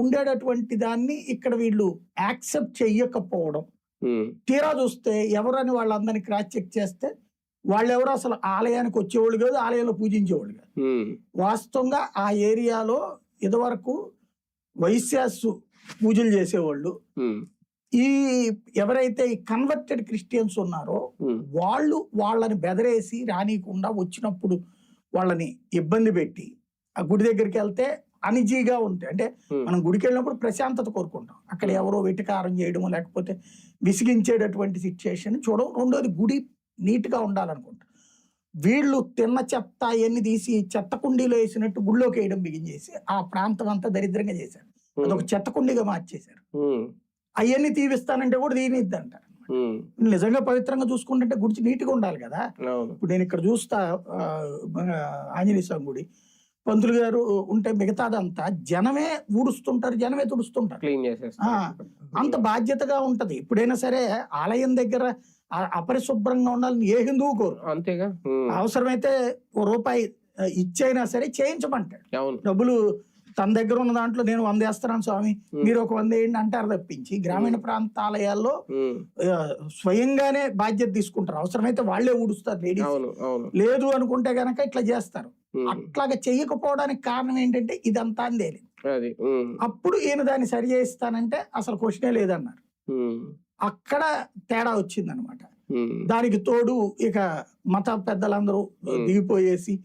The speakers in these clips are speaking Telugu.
ఉండేటటువంటి దాన్ని ఇక్కడ వీళ్ళు యాక్సెప్ట్ చెయ్యకపోవడం, తీరా చూస్తే ఎవరని వాళ్ళందరినీ క్రాస్ చెక్ చేస్తే వాళ్ళెవరో అసలు ఆలయానికి వచ్చేవాళ్ళు కాదు, ఆలయంలో పూజించేవాళ్ళు కాదు. వాస్తవంగా ఆ ఏరియాలో ఇదివరకు వైశ్యాసు పూజలు చేసేవాళ్ళు. ఈ ఎవరైతే ఈ కన్వర్టెడ్ క్రిస్టియన్స్ ఉన్నారో వాళ్ళు వాళ్ళని బెదరేసి రానియకుండా వచ్చినప్పుడు వాళ్ళని ఇబ్బంది పెట్టి ఆ గుడి దగ్గరికి వెళ్తే అనిజీగా ఉంటాయి. అంటే మనం గుడికి వెళ్ళినప్పుడు ప్రశాంతత కోరుకుంటాం, అక్కడ ఎవరో వెటికారం చేయడం లేకపోతే విసిగించేటటువంటి సిచ్యుయేషన్ చూడడం. రెండోది గుడి నీట్ గా ఉండాలనుకుంటాం. వీళ్ళు తిన్న చెత్త అవన్నీ తీసి చెత్త కుండీలో వేసినట్టు గుళ్ళోకి వేయడం బిగించేసి ఆ ప్రాంతం అంతా దరిద్రంగా చేశారు. అదొక చెత్త కుండీగా మార్చేశారు. అవన్నీ తీవిస్తానంటే కూడా తీనిద్ది అంటారు. నిజంగా పవిత్రంగా చూసుకుంటే గుడి నీట్గా ఉండాలి కదా. ఇప్పుడు నేను ఇక్కడ చూస్తా ఆంజనేయ స్వామి గుడి, పంతులు గారు ఉంటే మిగతాదంతా జనమే ఊడుస్తుంటారు, జనమే తుడుస్తుంటారు. అంత బాధ్యతగా ఉంటది. ఇప్పుడైనా సరే ఆలయం దగ్గర అపరిశుభ్రంగా ఉండాలని ఏ హిందువు కోరు. అంతేగా. అవసరమైతే రూపాయి ఇచ్చైనా సరే చేయించమంటాడు. డబ్బులు తన దగ్గర ఉన్న దాంట్లో నేను 100 వేస్తున్నాను స్వామి, మీరు ఒక 100 వేయండి అంటారు తప్పించి గ్రామీణ ప్రాంతాలయాల్లో స్వయంగానే బాధ్యత తీసుకుంటారు. అవసరమైతే వాళ్లే ఊడుస్తారు లేడీస్. లేదు అనుకుంటే గనక ఇట్లా చేస్తారు. అట్లాగా చెయ్యకపోవడానికి కారణం ఏంటంటే ఇదంతా అందేది. అప్పుడు ఈయన దాన్ని సరి చేయిస్తానంటే అసలు క్వశ్చనే లేదన్నారు. అక్కడ తేడా వచ్చింది అనమాట. దానికి తోడు ఇక మత పెద్దలందరూ దిగిపోయేసి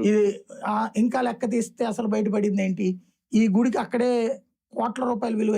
ఇది ఇంకా లెక్క తీస్తే అసలు బయటపడింది ఏంటి, ఈ గుడికి అక్కడే కోట్ల రూపాయల విలువ